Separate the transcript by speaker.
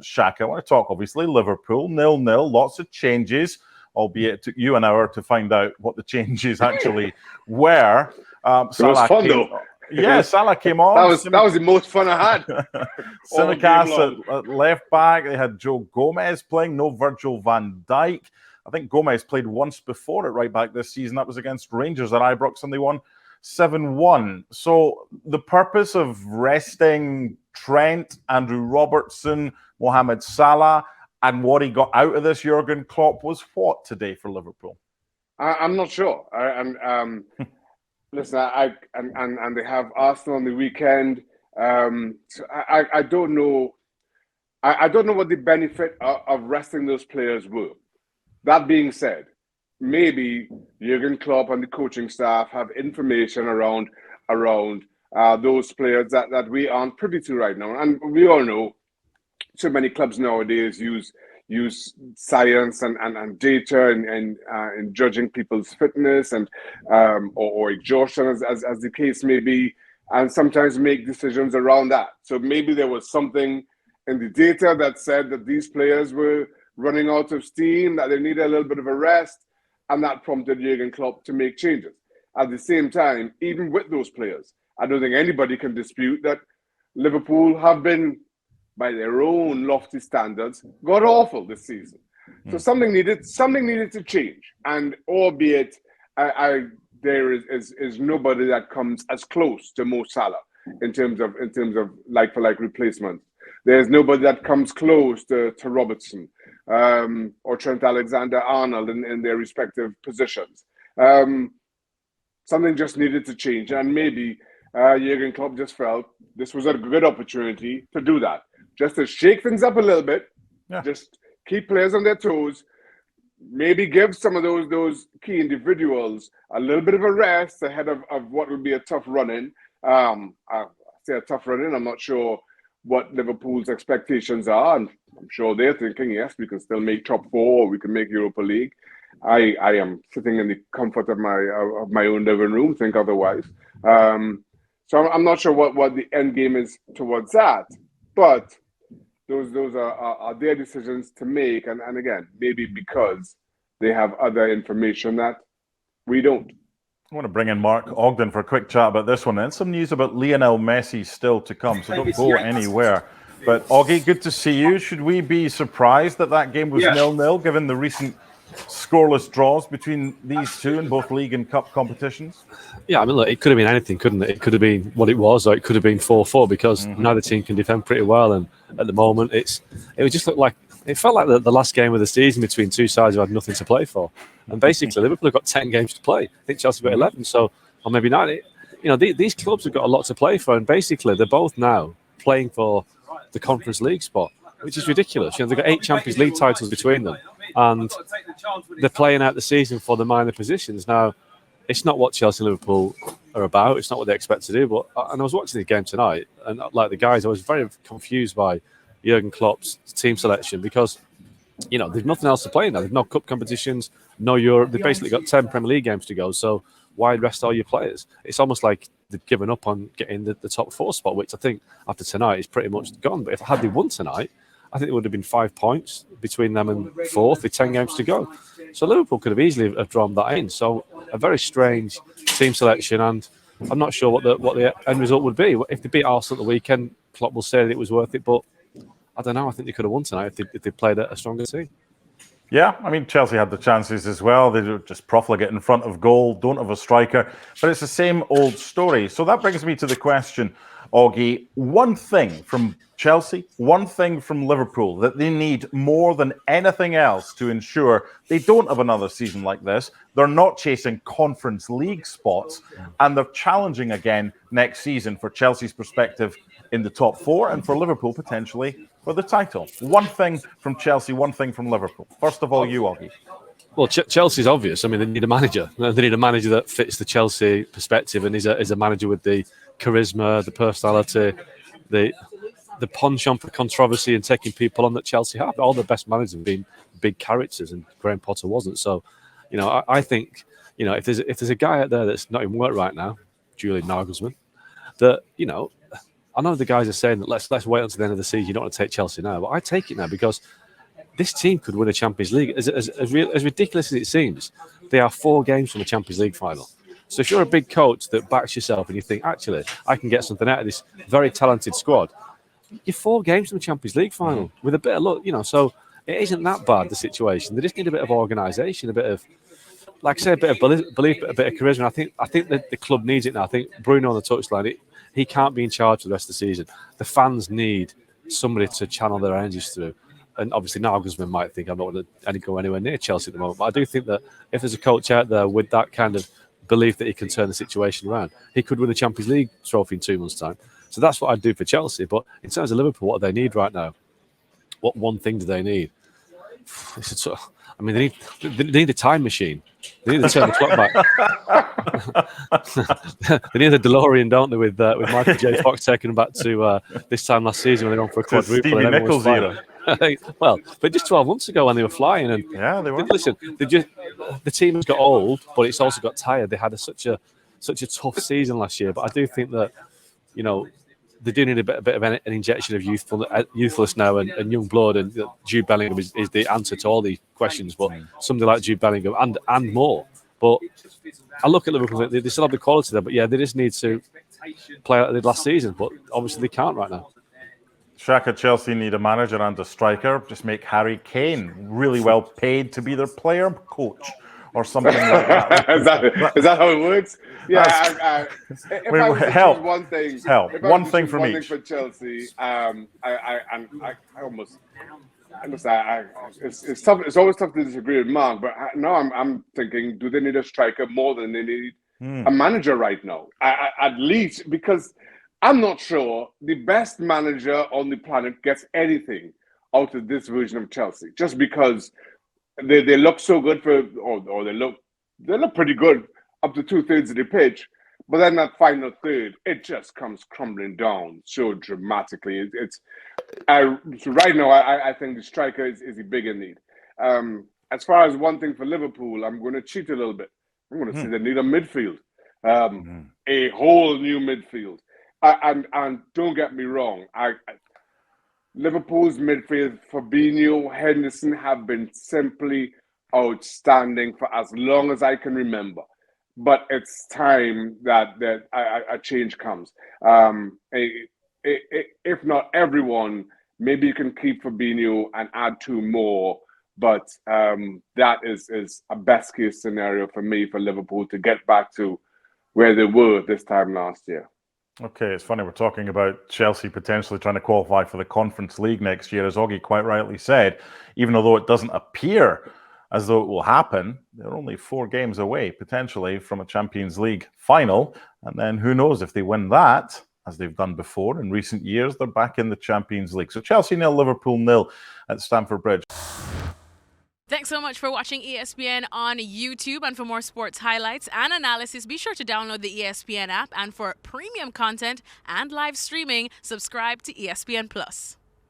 Speaker 1: Shaka, I want to talk, obviously, Liverpool, 0-0, lots of changes, albeit it took you an hour to find out what the changes actually were.
Speaker 2: It was fun, though.
Speaker 1: Yeah, Salah came on.
Speaker 2: That was the most fun I had.
Speaker 1: Simicast at left back. They had Joe Gomez playing, no Virgil van Dijk. I think Gomez played once before at right back this season. That was against Rangers at Ibrox, and they won 7-1. So the purpose of resting Trent, Andrew Robertson, Mohamed Salah, and what he got out of this Jurgen Klopp was what today for Liverpool?
Speaker 2: I'm not sure. Listen, and they have Arsenal on the weekend. So I don't know. I don't know what the benefit of resting those players were. That being said, maybe Jurgen Klopp and the coaching staff have information around those players that we aren't privy to right now. And we all know so many clubs nowadays use science and data and judging people's fitness and or exhaustion as the case may be, and sometimes make decisions around that. So maybe there was something in the data that said that these players were running out of steam, that they needed a little bit of a rest, and that prompted Jurgen Klopp to make changes. At the same time, even with those players, I don't think anybody can dispute that Liverpool have been, by their own lofty standards, god awful this season. So something needed to change, and albeit there is nobody that comes as close to Mo Salah in terms of like for like replacement. There's nobody that comes close to Robertson or Trent Alexander-Arnold in their respective positions. Something just needed to change, and maybe Jurgen Klopp just felt this was a good opportunity to do that. Just to shake things up a little bit, just keep players on their toes, maybe give some of those key individuals a little bit of a rest ahead of what will be a tough run-in. I say a tough run-in, I'm not sure what Liverpool's expectations are, and I'm sure they're thinking, yes, we can still make top four, or we can make Europa League. I am sitting in the comfort of my own living room, think otherwise. So I'm not sure what the end game is towards that, but those are their decisions to make, and again, maybe because they have other information that we don't.
Speaker 1: I want to bring in Mark Ogden for a quick chat about this one, and some news about Lionel Messi still to come, so don't go anywhere. But Oggy, good to see you. Should we be surprised that game was 0-0, given the recent scoreless draws between these two in both league and cup competitions?
Speaker 3: Yeah, I mean, look, it could have been anything, couldn't it? It could have been what it was, or it could have been 4-4, because neither team can defend pretty well. And at the moment, it just looked like, it felt like the last game of the season between two sides who had nothing to play for. And basically, Liverpool have got 10 games to play. I think Chelsea have got 11, so, or maybe 9. These clubs have got a lot to play for, and basically, they're both now playing for the Conference League spot, which is ridiculous. They've got 8 Champions League titles between them, and they're playing out the season for the minor positions. Now, it's not what Chelsea and Liverpool are about. It's not what they expect to do. And I was watching the game tonight, and like the guys, I was very confused by Jurgen Klopp's team selection, because they've nothing else to play now. They've no cup competitions, no Europe. They've basically got 10 Premier League games to go. So why rest all your players? It's almost like they've given up on getting the top 4 spot, which I think after tonight is pretty much gone. But had they won tonight, I think it would have been 5 points between them and 4th with 10 games to go. So Liverpool could have easily have drawn that in. So a very strange team selection, and I'm not sure what the end result would be. If they beat Arsenal at the weekend, Klopp will say that it was worth it, but I don't know. I think they could have won tonight if they played a stronger team.
Speaker 1: Yeah, I mean, Chelsea had the chances as well. They just profligate in front of goal, don't have a striker. But it's the same old story. So that brings me to the question, Augie. One thing from Chelsea, one thing from Liverpool that they need more than anything else to ensure they don't have another season like this. They're not chasing Conference League spots, and they're challenging again next season for Chelsea's perspective in the top 4, and for Liverpool potentially for the title. One thing from Chelsea, one thing from Liverpool. First of all, you, Augie.
Speaker 3: Well, Chelsea's obvious. I mean, they need a manager. They need a manager that fits the Chelsea perspective, and is a manager with the charisma, the personality, the penchant for controversy and taking people on that Chelsea have. All the best managers have been big characters, and Graham Potter wasn't. So, I think, if there's a guy out there that's not in work right now, Julian Nagelsmann, that, I know the guys are saying that let's wait until the end of the season. You don't want to take Chelsea now, but I take it now because this team could win a Champions League. As ridiculous as it seems, they are 4 games from a Champions League final. So if you're a big coach that backs yourself and you think, actually, I can get something out of this very talented squad, you're 4 games from the Champions League final with a bit of luck, so it isn't that bad, the situation. They just need a bit of organisation, a bit of, like I say, a bit of belief, a bit of charisma. I think that the club needs it now. I think Bruno on the touchline, he can't be in charge for the rest of the season. The fans need somebody to channel their energies through. And obviously Nagelsmann might think I'm not going to go anywhere near Chelsea at the moment. But I do think that if there's a coach out there with that kind of belief that he can turn the situation around, he could win the Champions League trophy in 2 months' time. So that's what I'd do for Chelsea. But in terms of Liverpool, what do they need right now? What one thing do they need? They need a time machine. They need to turn the clock back. They need a DeLorean, don't they, with Michael J. Fox taking them back to this time last season when they went for a quadruple.
Speaker 1: Stevie Nichols era.
Speaker 3: Well, but just 12 months ago when they were flying, and
Speaker 1: yeah, they were.
Speaker 3: Listen, the team has got old, but it's also got tired. They had such a tough season last year. But I do think that they do need a bit of an injection of youthfulness now and young blood. And Jude Bellingham is the answer to all these questions. But somebody like Jude Bellingham and more. But I look at Liverpool; they still have the quality there. But yeah, they just need to play like they did last season. But obviously they can't right now.
Speaker 1: Shaka, Chelsea need a manager and a striker. Just make Harry Kane really well paid to be their player coach or something like that.
Speaker 2: Is that how it works? Yeah. If I was to choose one thing,
Speaker 1: one thing from each.
Speaker 2: For Chelsea, it's tough. It's always tough to disagree with Mark, but now I'm thinking, do they need a striker more than they need a manager right now? At least, because I'm not sure the best manager on the planet gets anything out of this version of Chelsea, just because they look so good or they look pretty good up to 2/3 of the pitch, but then that final third, it just comes crumbling down so dramatically. So right now, I think the striker is a bigger need. As far as one thing for Liverpool, I'm going to cheat a little bit. I'm going to say they need a midfield, a whole new midfield. And don't get me wrong, Liverpool's midfield, Fabinho, Henderson have been simply outstanding for as long as I can remember. But it's time that a change comes. If not everyone, maybe you can keep Fabinho and add 2 more. But that is a best case scenario for me for Liverpool to get back to where they were this time last year.
Speaker 1: Okay, it's funny, we're talking about Chelsea potentially trying to qualify for the Conference League next year, as Oggy quite rightly said. Even though it doesn't appear as though it will happen, they're only 4 games away, potentially, from a Champions League final. And then who knows, if they win that, as they've done before in recent years, they're back in the Champions League. So Chelsea 0, Liverpool 0 at Stamford Bridge.
Speaker 4: Thanks so much for watching ESPN on YouTube. And for more sports highlights and analysis, be sure to download the ESPN app. And for premium content and live streaming, subscribe to ESPN Plus.